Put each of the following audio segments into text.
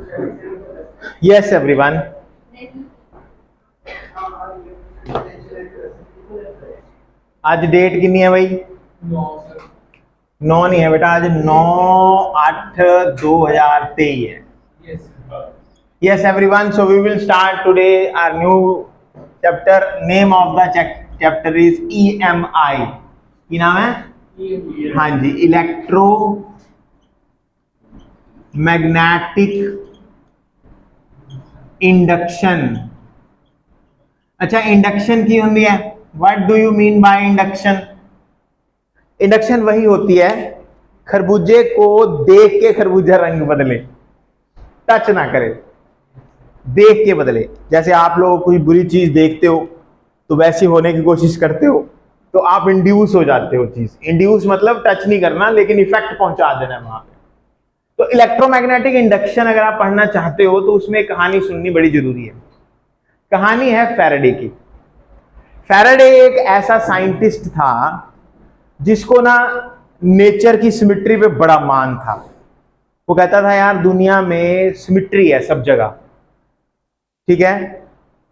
Yes everyone. आज date कितनी है भाई? 9 नहीं है बेटा, आज 9/8/2023 है. Yes everyone, so we will start today our new chapter. Name of the chapter is EMI. की नाम है? हाँ जी, इलेक्ट्रो मैग्नेटिक इंडक्शन. अच्छा, इंडक्शन की होती है. What do you mean by induction? Induction वही होती है खरबूजे को देख के खरबूजा रंग बदले, टच ना करे, देख के बदले. जैसे आप लोग कोई बुरी चीज देखते हो तो वैसी होने की कोशिश करते हो तो आप इंड्यूस हो जाते हो. चीज इंड्यूस मतलब टच नहीं करना लेकिन इफेक्ट पहुंचा देना वहां पे. तो इलेक्ट्रोमैग्नेटिक इंडक्शन अगर आप पढ़ना चाहते हो तो उसमें कहानी सुननी बड़ी जरूरी है. कहानी है फैराडे की. फैराडे एक ऐसा साइंटिस्ट था जिसको ना नेचर की सिमिट्री पे बड़ा मान था. वो कहता था यार दुनिया में सिमिट्री है सब जगह. ठीक है,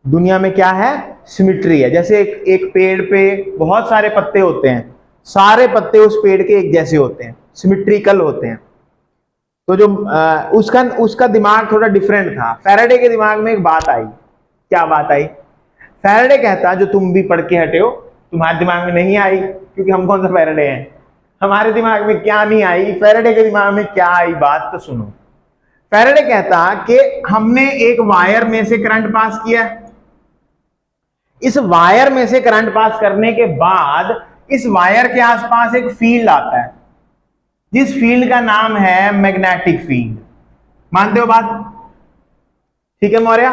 दुनिया में क्या है? सिमिट्री है. जैसे एक पेड़ पे बहुत सारे पत्ते होते हैं, सारे पत्ते उस पेड़ के एक जैसे होते हैं, सिमिट्रिकल होते हैं. तो जो उसका दिमाग थोड़ा डिफरेंट था. फैराडे के दिमाग में एक बात आई. क्या बात आई? फैराडे कहता जो तुम भी पढ़ के हटे हो, तुम्हारे दिमाग में नहीं आई क्योंकि हम कौन सा फैराडे हैं. हमारे दिमाग में क्या नहीं आई, फैराडे के दिमाग में क्या आई बात तो सुनो. फैराडे कहता कि हमने एक वायर में से करंट पास किया. इस वायर में से करंट पास करने के बाद इस वायर के आसपास एक फील्ड आता है जिस फील्ड का नाम है मैग्नेटिक फील्ड. मानते हो बात? ठीक है मौर्य.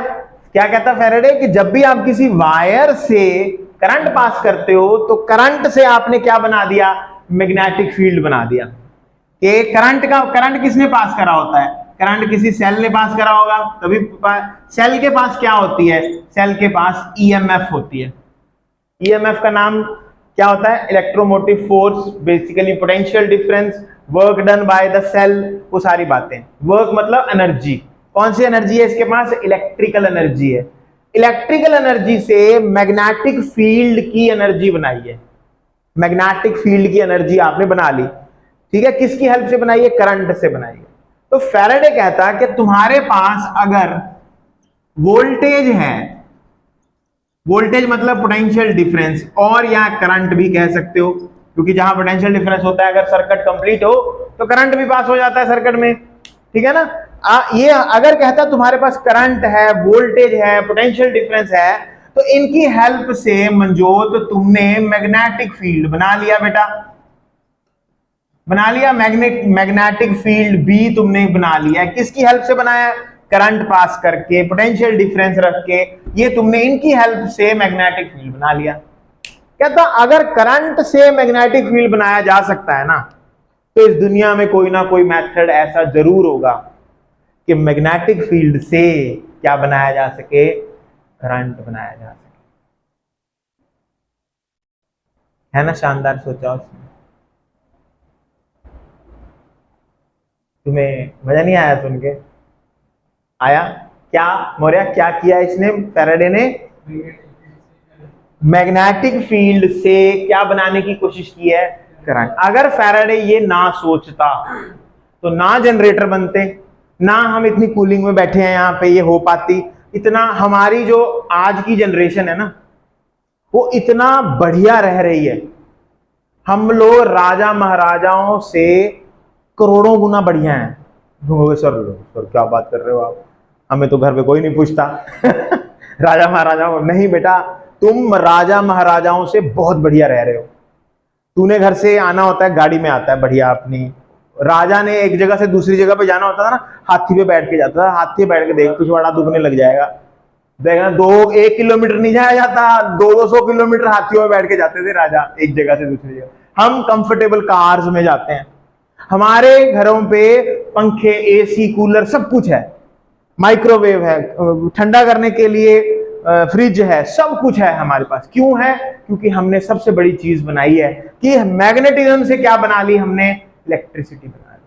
क्या कहता फैराडे कि जब भी आप किसी वायर से करंट पास करते हो तो करंट से आपने क्या बना दिया? मैग्नेटिक फील्ड बना दिया. कि करंट किसने पास करा होता है? करंट किसी सेल ने पास करा होगा. तभी सेल के पास क्या होती है? सेल के पास ईएमएफ होती है. ईएमएफ का नाम क्या होता है? Electromotive force, basically potential difference, work done by the cell, वो सारी बातें. वर्क मतलब एनर्जी. कौन सी एनर्जी है इसके पास? इलेक्ट्रिकल एनर्जी है. इलेक्ट्रिकल एनर्जी से मैग्नेटिक फील्ड की एनर्जी बनाई है. मैग्नेटिक फील्ड की एनर्जी आपने बना ली. ठीक है, किसकी हेल्प से बनाई है? करंट से बनाई है. तो फैराडे कहता कि तुम्हारे पास अगर वोल्टेज है, वोल्टेज मतलब पोटेंशियल डिफरेंस, और या करंट भी कह सकते हो क्योंकि जहां पोटेंशियल डिफरेंस होता है अगर सर्किट कंप्लीट हो तो करंट भी पास हो जाता है सर्किट में. ठीक है ना. ये अगर कहता तुम्हारे पास करंट है, वोल्टेज है, पोटेंशियल डिफरेंस है, तो इनकी हेल्प से मंजोत तुमने मैग्नेटिक फील्ड बना लिया बेटा. बना लिया. मैग्नेटिक फील्ड भी तुमने बना लिया. किसकी हेल्प से बनाया? करंट पास करके, पोटेंशियल डिफरेंस रख के, ये तुमने इनकी हेल्प से मैग्नेटिक फील्ड बना लिया. कहता अगर करंट से मैग्नेटिक फील्ड बनाया जा सकता है ना, तो इस दुनिया में कोई ना कोई मेथड ऐसा जरूर होगा कि मैग्नेटिक फील्ड से क्या बनाया जा सके? करंट बनाया जा सके. है ना शानदार सोचा उसने. तुम्हें मजा नहीं आया सुन के? आया. क्या मौर्य क्या किया इसने? फैराडे ने मैग्नेटिक फील्ड से क्या बनाने की कोशिश की है? करंट. अगर फैराडे ये ना सोचता तो ना जनरेटर बनते, ना हम इतनी कूलिंग में बैठे हैं यहाँ पे ये हो पाती. इतना हमारी जो आज की जनरेशन है ना वो इतना बढ़िया रह रही है. हम लोग राजा महाराजाओं से करोड़ों गुना बढ़िया हैं. सर क्या बात कर रहे हो आप? हमें तो घर पे कोई नहीं पूछता. राजा महाराजाओं नहीं बेटा, तुम राजा महाराजाओं से बहुत बढ़िया रह रहे हो. तूने घर से आना होता है गाड़ी में आता है बढ़िया अपनी. राजा ने एक जगह से दूसरी जगह पे जाना होता था ना, हाथी पे बैठ के जाता था. हाथी पे बैठ के देख पिछवाड़ा दुखने लग जाएगा. देखना 1 किलोमीटर नहीं जाया जाता, 200 किलोमीटर हाथियों में बैठ के जाते थे राजा एक जगह से दूसरी जगह. हम कंफर्टेबल कार्स में जाते हैं. हमारे घरों पे पंखे, एसी, कूलर सब कुछ है. माइक्रोवेव है, ठंडा करने के लिए फ्रिज है, सब कुछ है हमारे पास. क्यों है? क्योंकि हमने सबसे बड़ी चीज बनाई है कि मैग्नेटिज्म से क्या बना ली हमने? इलेक्ट्रिसिटी बना ली.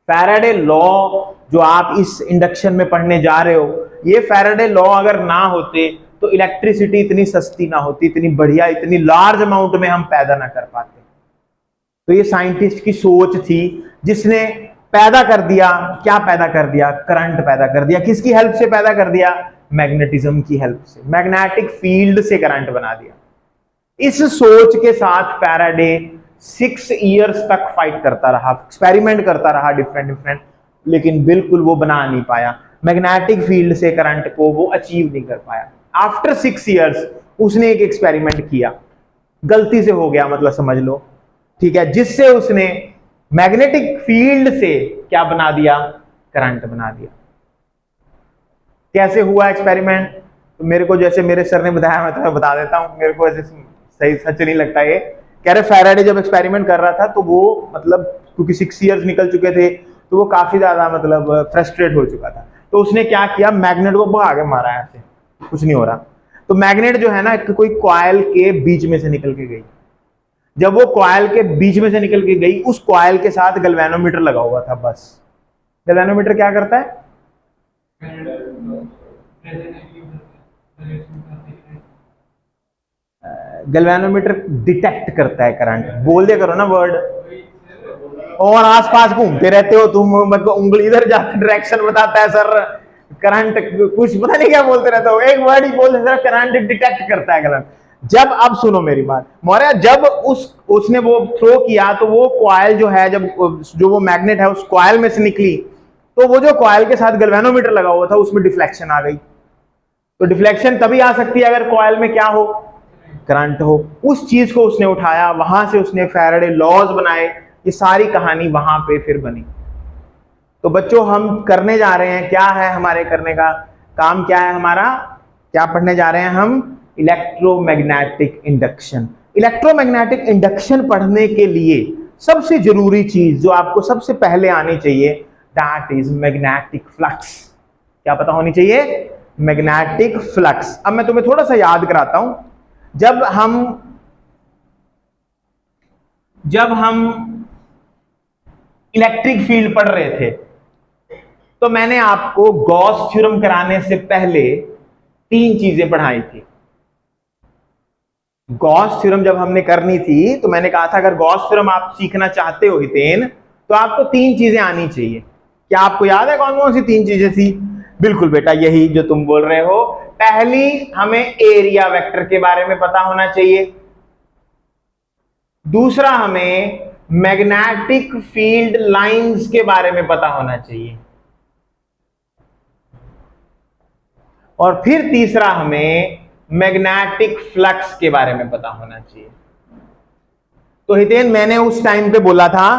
फैराडे लॉ जो आप इस इंडक्शन में पढ़ने जा रहे हो, ये फैराडे लॉ अगर ना होते तो इलेक्ट्रिसिटी इतनी सस्ती ना होती, इतनी बढ़िया, इतनी लार्ज अमाउंट में हम पैदा ना कर पाते। तो ये साइंटिस्ट की सोच थी जिसने पैदा कर दिया, क्या पैदा कर दिया, करंट पैदा कर दिया। किसकी हेल्प से पैदा कर दिया? मैग्नेटिज्म की हेल्प से, मैग्नेटिक फील्ड से करंट बना दिया। इस सोच के साथ फैराडे 6 इयर्स तक फाइट करता रहा, एक्सपेरिमेंट करता रहा डिफरेंट, लेकिन बिल्कुल वो बना नहीं पाया, मैग्नेटिक फील्ड से करंट को वो अचीव नहीं कर पाया। आफ्टर 6 इयर्स उसने एक एक्सपेरिमेंट किया, गलती से हो गया मतलब समझ लो, ठीक है, जिससे उसने मैग्नेटिक फील्ड से क्या बना दिया? करंट बना दिया। कैसे हुआ एक्सपेरिमेंट? तो मेरे को जैसे मेरे सर ने बताया, मैं तुम्हें बता देता हूं, मेरे को ऐसे सही सच नहीं लगता ये। कह रहे फैराडे जब एक्सपेरिमेंट कर रहा था तो वो मतलब क्योंकि 6 इयर्स निकल चुके थे तो वो काफी ज्यादा मतलब फ्रस्ट्रेट हो चुका था। तो उसने क्या किया, मैग्नेट को भगा के मारा, ऐसे कुछ नहीं हो रहा। तो मैग्नेट जो है ना कोई कॉइल के बीच में से निकल के गई। जब वो कॉइल के बीच में से निकल के गई, उस कॉइल के साथ गैल्वेनोमीटर लगा हुआ था। बस गैल्वेनोमीटर क्या करता है? गैल्वेनोमीटर डिटेक्ट करता है करंट। बोल दिया करो ना वर्ड, और आसपास घूमते रहते हो तुम, मतलब उंगली इधर जाती डायरेक्शन बताता है सर, करंट कुछ पता नहीं क्या बोलते रहते हो, एक वर्ड ही बोल सर, करंट डिटेक्ट करता है करंट। जब, अब सुनो मेरी बात मौर्य, जब उसने वो थ्रो किया तो वो कॉइल जो है, जब जो वो मैग्नेट है उस कॉइल में से निकली, तो वो जो कॉइल के साथ गैल्वेनोमीटर लगा हुआ था उसमें डिफ्लेक्शन आ गई। तो डिफ्लेक्शन तभी आ सकती है अगर कॉइल में क्या हो? करंट हो। उस चीज को उसने उठाया, वहां से उसने फैराडे लॉज बनाए। ये सारी कहानी वहां पे फिर बनी। तो बच्चों हम करने जा रहे हैं, क्या है हमारे करने का काम, क्या है हमारा, क्या पढ़ने जा रहे हैं हम? Electromagnetic induction. इलेक्ट्रोमैग्नेटिक इंडक्शन पढ़ने के लिए सबसे जरूरी चीज जो आपको सबसे पहले आनी चाहिए, दैट इज मैग्नेटिक फ्लक्स। क्या पता होनी चाहिए? Magnetic flux. अब मैं तुम्हें थोड़ा सा याद कराता हूं। जब हम इलेक्ट्रिक फील्ड पढ़ रहे थे तो मैंने आपको गॉस थ्योरम कराने से पहले 3 चीजें पढ़ाई थी। गॉस थ्योरम जब हमने करनी थी तो मैंने कहा था अगर गॉस थ्योरम आप सीखना चाहते हो हितेन, तो आपको 3 चीजें आनी चाहिए। क्या आपको याद है कौन कौन सी 3 चीजें थी? बिल्कुल बेटा, यही जो तुम बोल रहे हो। पहली, हमें एरिया वेक्टर के बारे में पता होना चाहिए। दूसरा, हमें मैग्नेटिक फील्ड लाइंस के बारे में पता होना चाहिए। और फिर तीसरा, हमें मैग्नेटिक फ्लक्स के बारे में पता होना चाहिए। तो हितेन, मैंने उस टाइम पे बोला था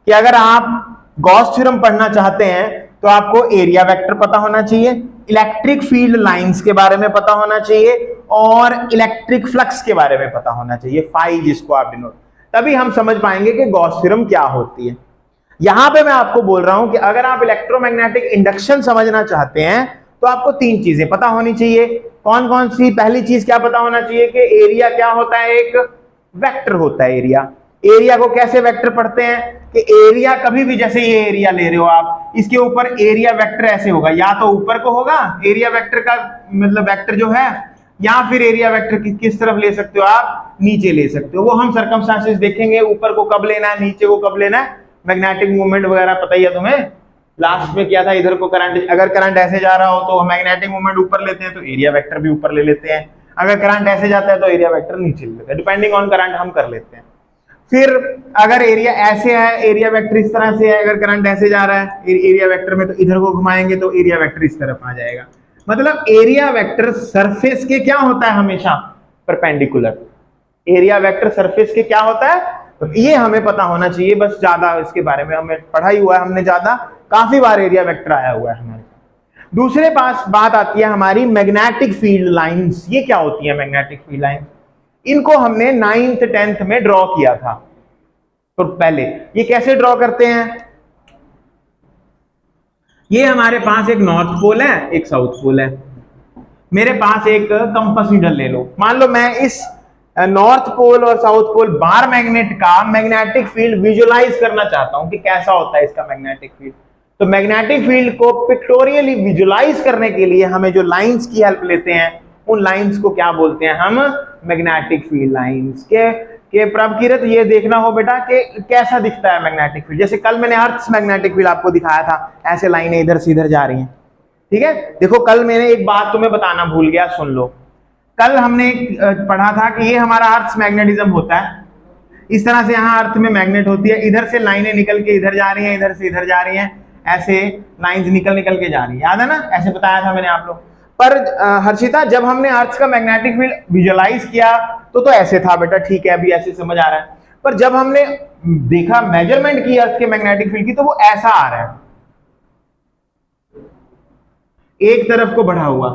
कि अगर आप गॉस थ्योरम पढ़ना चाहते हैं तो आपको एरिया वेक्टर पता होना चाहिए, इलेक्ट्रिक फील्ड लाइंस के बारे में पता होना चाहिए और इलेक्ट्रिक फ्लक्स के बारे में पता होना चाहिए, 5 जिसको आप डिनोट, तभी हम समझ पाएंगे कि गॉस थ्योरम क्या होती है। यहां पे मैं आपको बोल रहा हूं कि अगर आप इलेक्ट्रोमैग्नेटिक इंडक्शन समझना चाहते हैं तो आपको 3 चीजें पता होनी चाहिए। कौन कौन सी? पहली चीज क्या पता होना चाहिए कि एरिया क्या होता है? एक वेक्टर होता है एरिया। एरिया को कैसे वेक्टर पढ़ते हैं कि एरिया कभी भी, जैसे ये एरिया ले रहे हो आप, इसके ऊपर एरिया वेक्टर ऐसे होगा, या तो ऊपर को होगा एरिया वेक्टर का मतलब वेक्टर जो है, या फिर एरिया वेक्टर किस तरफ ले सकते हो आप? नीचे ले सकते हो। वो हम सर्कमस्टांसेस देखेंगे, ऊपर को कब लेना है, नीचे को कब लेना है। मैग्नेटिक मूवमेंट वगैरह पता ही है तुम्हें, लास्ट में किया था। इधर को करंट, अगर करंट ऐसे जा रहा हो तो मैग्नेटिक मूवमेंट ऊपर लेते हैं तो एरिया वेक्टर भी ऊपर ले लेते हैं, अगर करंट ऐसे जाता है तो एरिया वेक्टर नीचे ले लेते हैं, डिपेंडिंग ऑन करंट हम कर लेते हैं। फिर अगर एरिया ऐसे है, एरिया वेक्टर इस तरह से है, अगर करंट ऐसे जा रहा है एरिया वेक्टर में, तो इधर को घुमाएंगे तो एरिया वेक्टर इस तरफ आ जाएगा। मतलब एरिया वेक्टर सरफेस के क्या होता है? हमेशा परपेंडिकुलर। एरिया वेक्टर सरफेस के क्या होता है? तो ये हमें पता होना चाहिए। बस ज्यादा इसके बारे में हमें पढ़ा ही हुआ है हमने, ज्यादा काफी बार एरिया वेक्टर आया हुआ है हमारे। दूसरे पास बात आती है हमारी मैग्नेटिक फील्ड लाइंस। ये क्या होती है मैग्नेटिक फील्ड लाइंस? इनको हमने 9th 10th में ड्रॉ किया था। तो पहले ये कैसे ड्रॉ करते हैं? ये हमारे पास एक नॉर्थ पोल है, एक साउथ पोल है। मेरे पास एक कंपास नीडल ले लो। मान लो मैं इस नॉर्थ पोल और साउथ पोल बार मैग्नेट का मैग्नेटिक फील्ड विजुअलाइज करना चाहता हूं कि कैसा होता है इसका मैग्नेटिक फील्ड। तो मैग्नेटिक फील्ड को पिक्टोरियली विजुअलाइज करने के लिए हमें जो लाइंस की हेल्प लेते हैं, उन लाइंस को क्या बोलते हैं हम? मैग्नेटिक फील्ड लाइंस के प्रभकिरत ये देखना हो बेटा कि कैसा दिखता है मैग्नेटिक फील्ड। जैसे कल मैंने अर्थ मैग्नेटिक फील्ड आपको दिखाया था, ऐसे लाइनें इधर से इधर जा रही हैं, ठीक है। देखो कल मैंने एक बात तुम्हें बताना भूल गया, सुन लो। कल हमने पढ़ा था कि ये हमारा अर्थ मैग्नेटिज्म होता है, इस तरह से यहाँ अर्थ में मैग्नेट होती है, इधर से लाइनें निकल के इधर जा रही हैं, इधर से इधर जा रही हैं, ऐसे लाइंस निकल के जा रही है, याद है ना? ऐसे बताया था मैंने आप लोग। पर हर्षिता जब हमने अर्थ का मैग्नेटिक फील्ड विजुअलाइज किया तो ऐसे था बेटा, ठीक है, अभी ऐसे समझ आ रहा है। पर जब हमने देखा मेजरमेंट की अर्थ के मैग्नेटिक फील्ड की तो वो ऐसा आ रहा है, एक तरफ को बढ़ा हुआ।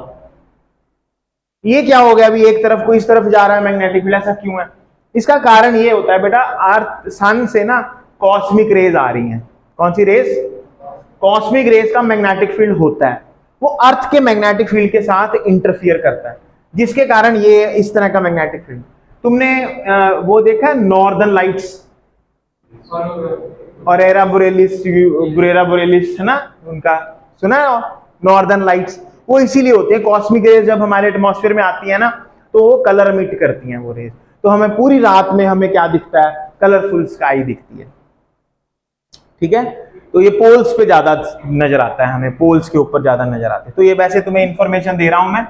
ये क्या हो गया? अभी एक तरफ को इस तरफ जा रहा है मैग्नेटिक फील्ड, ऐसा क्यों है? इसका कारण ये होता है बेटा, अर्थ सन से ना कॉस्मिक रेज आ रही हैं। कौन सी रेज? कॉस्मिक रेज का मैग्नेटिक फील्ड होता है, वो अर्थ के मैग्नेटिक फील्ड के साथ इंटरफियर करता है, जिसके कारण ये इस तरह का मैग्नेटिक फील्ड। तुमने वो देखा है नॉर्दर्न लाइट्स, ऑरेरा बोरेलिस है ना, उनका सुना है नॉर्दर्न लाइट्स? वो इसीलिए होते हैं, कॉस्मिक रेज जब हमारे एटमॉस्फेयर में आती है ना तो वो कलर इमिट करती हैं वो रेज, तो हमें पूरी रात में हमें क्या दिखता है? कलरफुल स्काई दिखती है, ठीक है। तो ये पोल्स पे ज्यादा नजर आता है, हमें पोल्स के ऊपर ज्यादा नजर आते हैं। तो ये वैसे तुम्हें इंफॉर्मेशन दे रहा हूं मैं,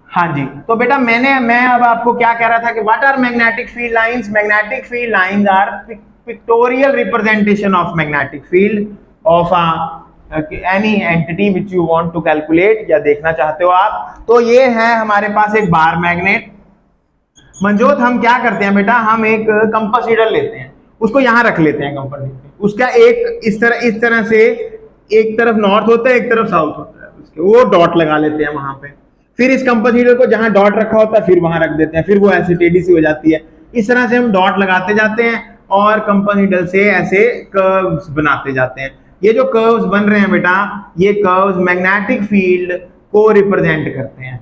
हाँ जी। तो बेटा मैं अब आपको क्या कह रहा था कि what are magnetic field lines? Magnetic field lines are pictorial representation of magnetic field of any entity which you want to calculate, या देखना चाहते हो आप। तो ये है हमारे पास एक बार मैग्नेट। मंजोत हम क्या करते हैं बेटा, हम एक कंपास नीडल लेते हैं, उसको यहां रख लेते हैं कंपास नीडल, उसका एक इस तरह से एक तरफ नॉर्थ होता है, एक तरफ साउथ होता है, उसके वो डॉट लगा लेते हैं वहां पे। फिर इस कंपास नीडल को जहां डॉट रखा होता है फिर वहां रख देते हैं, फिर वो ऐसे टेढ़ी सी हो जाती है। इस तरह से हम डॉट लगाते जाते हैं और कंपास नीडल से ऐसे कर्व्स बनाते जाते हैं। ये जो कर्व्स बन रहे हैं बेटा, ये कर्व्स मैग्नेटिक फील्ड को रिप्रेजेंट करते हैं,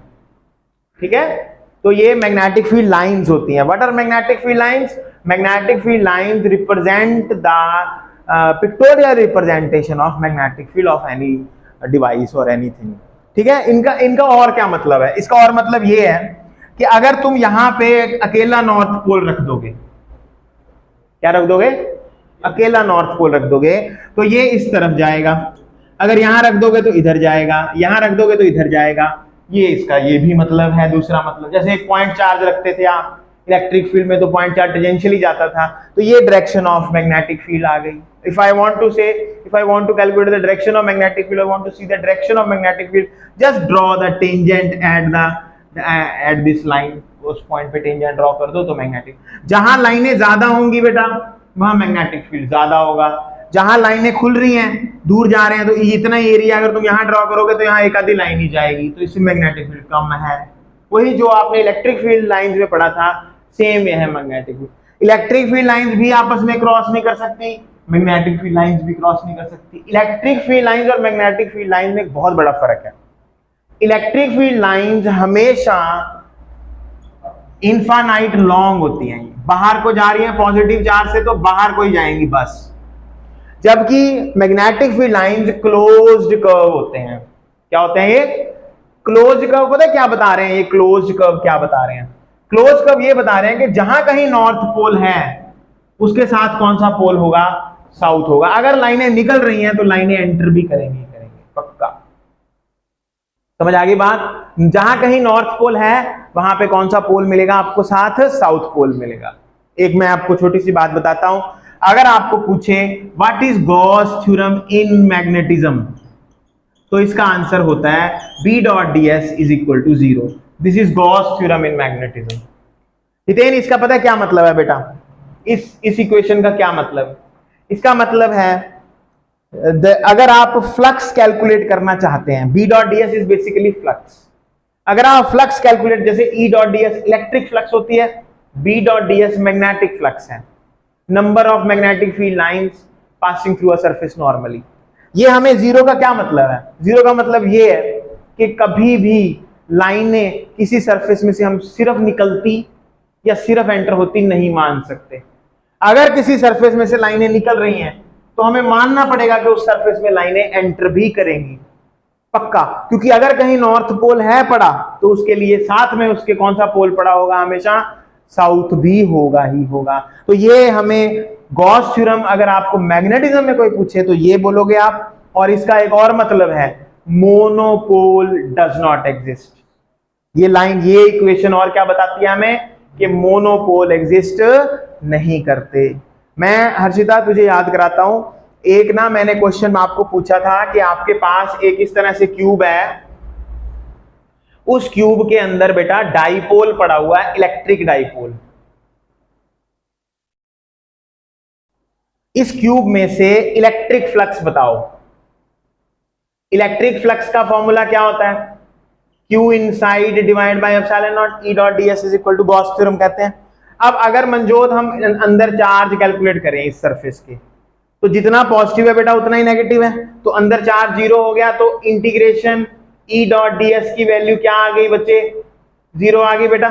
ठीक है। तो ये मैग्नेटिक फील्ड लाइंस होती हैं। What are magnetic field lines? Magnetic field lines represent the pictorial representation of magnetic field of any device और एनीथिंग, ठीक है। इनका और क्या मतलब है? इसका और मतलब ये है कि अगर तुम यहां पे अकेला नॉर्थ पोल रख दोगे, क्या रख दोगे? अकेला नॉर्थ पोल रख दोगे तो ये इस तरफ जाएगा, अगर यहां रख दोगे तो इधर जाएगा, यहां रख दोगे तो इधर जाएगा। ये इसका ये भी मतलब है। दूसरा मतलब, जैसे एक पॉइंट चार्ज रखते थे आप इलेक्ट्रिक फील्ड में, तो पॉइंट चार्ज टेंजेंशियली जाता था, तो ये डायरेक्शन ऑफ मैग्नेटिक फील्ड आ गई। if I want to calculate the direction of magnetic field, I want to see the direction of magnetic field, just draw the tangent at this line, उस point पे tangent draw कर दो तो magnetic. जहां लाइनें ज्यादा होंगी बेटा वहां मैग्नेटिक फील्ड ज्यादा होगा, जहां लाइनें खुल रही हैं दूर जा रहे हैं तो इतना एरिया अगर तुम यहां ड्रॉ करोगे तो यहाँ एक आधी लाइन ही जाएगी, तो इसमें मैग्नेटिक फील्ड कम है। वही जो आपने इलेक्ट्रिक फील्ड लाइंस में पढ़ा था, सेम ये है magnetic field. Electric field lines भी आपस में क्रॉस नहीं कर सकती, मैग्नेटिक फील्ड लाइंस भी क्रॉस नहीं कर सकती। इलेक्ट्रिक फील्ड लाइंस और मैग्नेटिक फील्ड लाइंस में एक बहुत बड़ा फर्क है। इलेक्ट्रिक फील्ड लाइंस हमेशा इनफाइनाइट लॉन्ग होती हैं, बाहर को जा रही हैं पॉजिटिव चार्ज से तो बाहर को ही जाएंगी बस, जबकि magnetic field lines closed curve होते हैं। क्या होते हैं ये? Closed curve. पता है क्या बता रहे हैं ये क्लोज्ड कर्व? क्या बता रहे हैं? क्लोज्ड कर्व ये बता रहे हैं कि जहां कहीं नॉर्थ पोल है उसके साथ कौन सा पोल होगा? साउथ होगा। अगर लाइनें निकल रही हैं तो लाइनें एंटर भी करेंगी पक्का। समझ आ गई बात? जहां कहीं नॉर्थ पोल है वहां पे कौन सा पोल मिलेगा आपको? साथ साउथ पोल मिलेगा। एक मैं आपको छोटी सी बात बताता हूं, अगर आपको पूछे what is Gauss theorem in magnetism, तो इसका आंसर होता है B dot ds is equal to 0। This is Gauss theorem in magnetism. Hiten, इसका पता है क्या मतलब है बेटा? इस इक्वेशन का क्या मतलब है? इसका मतलब है अगर आप फ्लक्स कैलकुलेट करना चाहते हैं, B dot ds is basically flux. अगर आप फ्लक्स कैलकुलेट, जैसे E dot ds electric flux होती है, B dot ds magnetic flux है, number of magnetic field lines passing through a surface normally. ये हमें जीरो का क्या मतलब है? जीरो का मतलब ये है कि कभी भी लाइनें किसी सरफेस में से हम सिर्फ निकलती या सिर्फ एंटर होती नहीं मान सकते। अगर किसी सरफेस में से लाइनें निकल रही हैं तो हमें मानना पड़ेगा कि उस सरफेस में लाइनें एंटर भी करेंगी, पक्का, क्योंकि अगर कहीं नॉर्थ पोल है पड़ा तो उसके लिए साथ में उसके कौन सा पोल पड़ा होगा, हमेशा साउथ भी होगा ही होगा। तो ये हमें गॉस थ्योरम अगर आपको मैग्नेटिज्म में कोई पूछे तो ये बोलोगे आप। और इसका एक और मतलब है, मोनोपोल डज नॉट एग्जिस्ट। ये लाइन, ये इक्वेशन और क्या बताती है हमें कि मोनोपोल एग्जिस्ट नहीं करते। मैं हर्षिता तुझे याद कराता हूं, एक ना मैंने क्वेश्चन आपको पूछा था कि आपके पास एक इस तरह से क्यूब है, उस क्यूब के अंदर बेटा डाइपोल पड़ा हुआ है, इलेक्ट्रिक डाइपोल। इस क्यूब में से इलेक्ट्रिक फ्लक्स बताओ। इलेक्ट्रिक फ्लक्स का फॉर्मूला क्या होता है? Q inside divide by epsilon naught E dot ds is equal to Gauss theorem कहते हैं। अब अगर मनजोत हम अंदर चार्ज कैलकुलेट करें इस सरफेस के, तो जितना पॉजिटिव है बेटा उतना ही नेगेटिव है, तो अंदर चार्ज जीरो हो गया, तो इंटीग्रेशन E डॉट ds की वैल्यू क्या आ गई बच्चे? जीरो आ गई बेटा।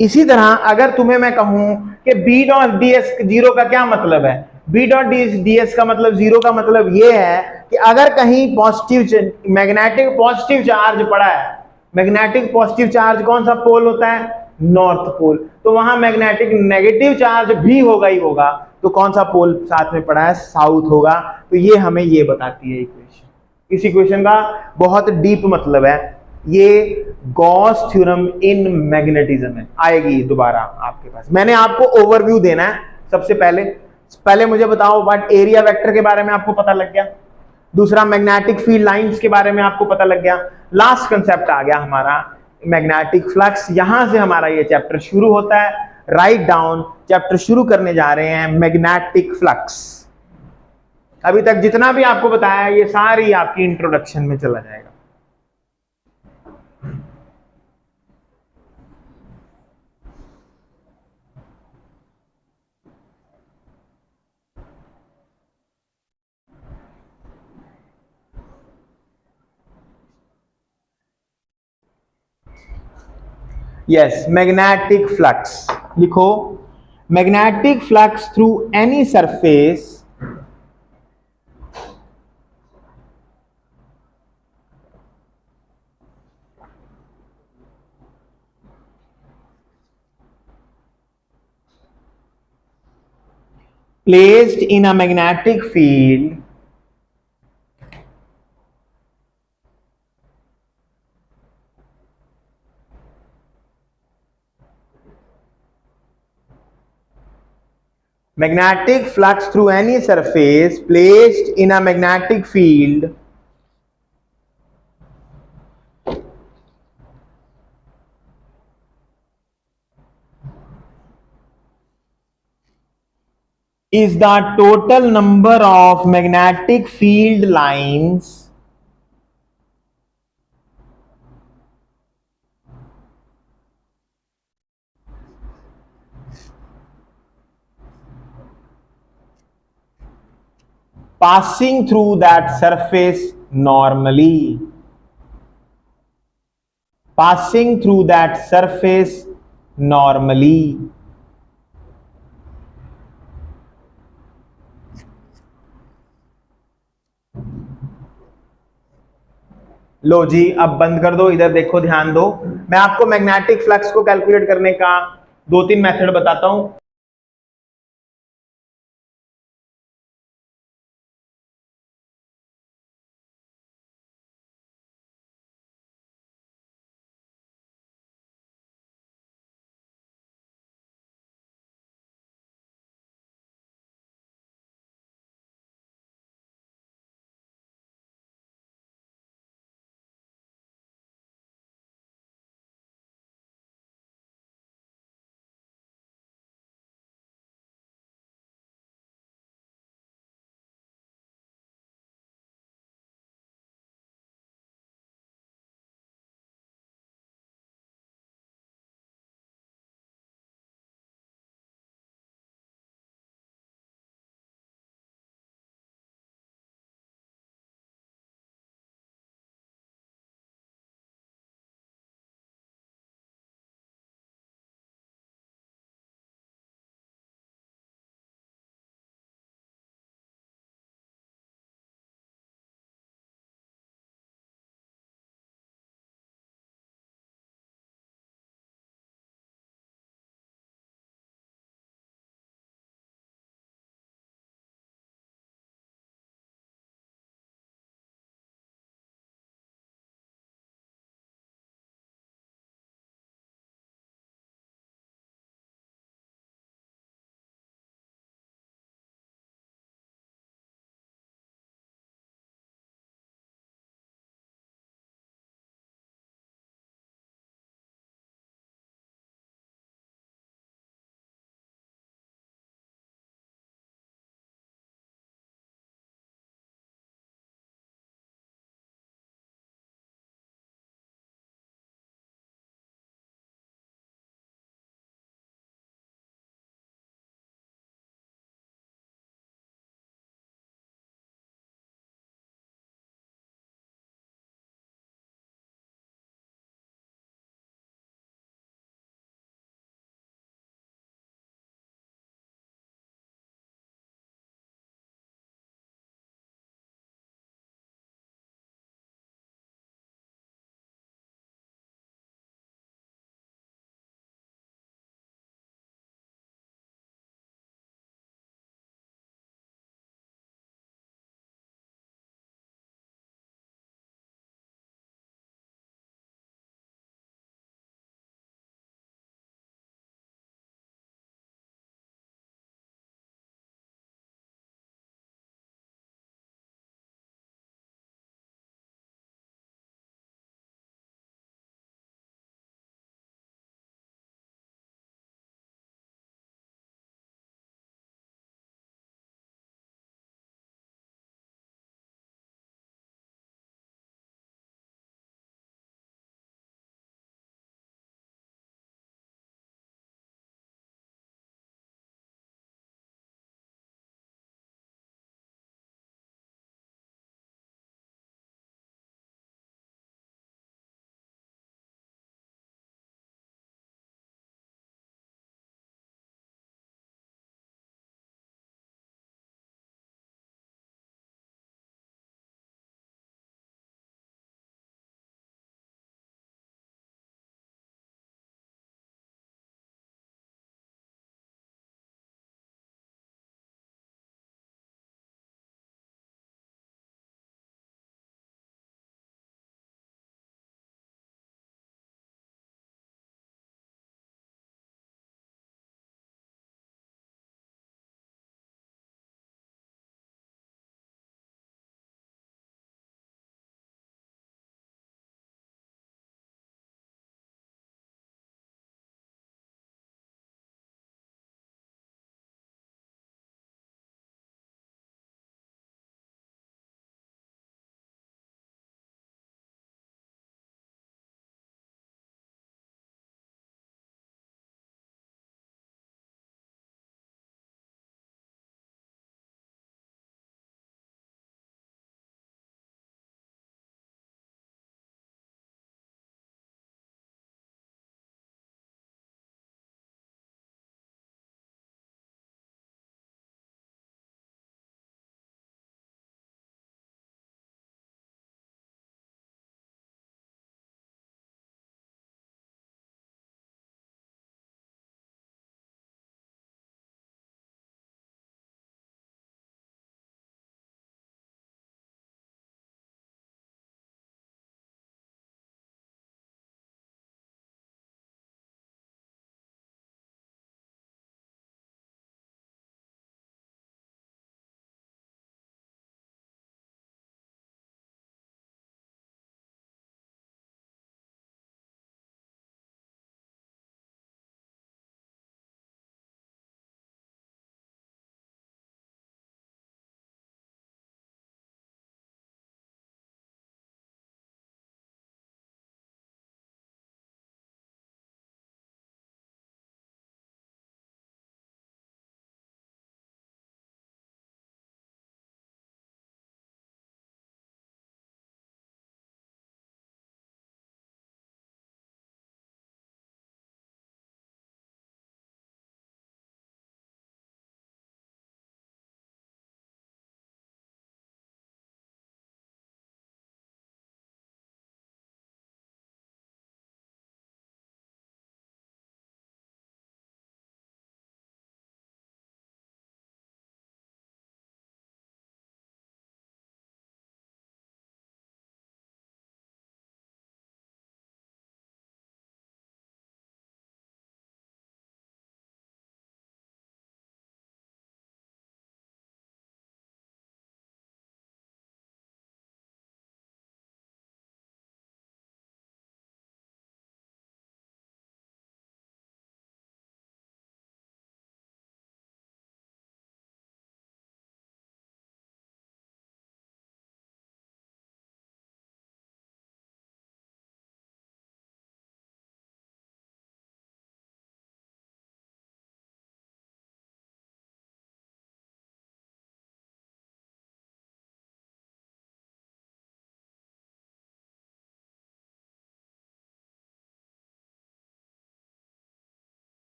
इसी तरह अगर तुम्हें मैं कहूं कि B डॉट ds जीरो का क्या मतलब है, B डॉट ds का मतलब जीरो का मतलब यह है कि अगर कहीं पॉजिटिव मैग्नेटिक पॉजिटिव चार्ज पड़ा है, मैग्नेटिक पॉजिटिव चार्ज कौन सा पोल होता है? नॉर्थ पोल, तो वहां मैग्नेटिक नेगेटिव चार्ज भी होगा ही होगा, तो कौन सा पोल साथ में पड़ा है? साउथ होगा। तो ये हमें ये बताती है इक्वेशन। इस इक्वेशन का बहुत डीप मतलब है, ये गॉस थ्योरम इन मैग्नेटिज्म है, आएगी दोबारा आपके पास। मैंने आपको ओवरव्यू देना है सबसे पहले मुझे बताओ व्हाट एरिया वेक्टर के बारे में आपको पता लग गया, दूसरा मैग्नेटिक फील्ड लाइंस के बारे में आपको पता लग गया, लास्ट कंसेप्ट आ गया हमारा मैग्नेटिक फ्लक्स। यहां से हमारा ये चैप्टर शुरू होता है, राइट डाउन चैप्टर शुरू करने जा रहे हैं मैग्नेटिक फ्लक्स। अभी तक जितना भी आपको बताया ये सारी आपकी इंट्रोडक्शन में चला जाएगा। यस, मैग्नेटिक फ्लक्स लिखो। Magnetic flux through any surface placed in a magnetic field magnetic flux through any surface placed in a magnetic field is the total number of magnetic field lines passing through that surface normally, passing through that surface normally। लो जी, अब बंद कर दो, इधर देखो, ध्यान दो। मैं आपको मैग्नेटिक फ्लक्स को कैलकुलेट करने का 2-3 मेथड बताता हूं।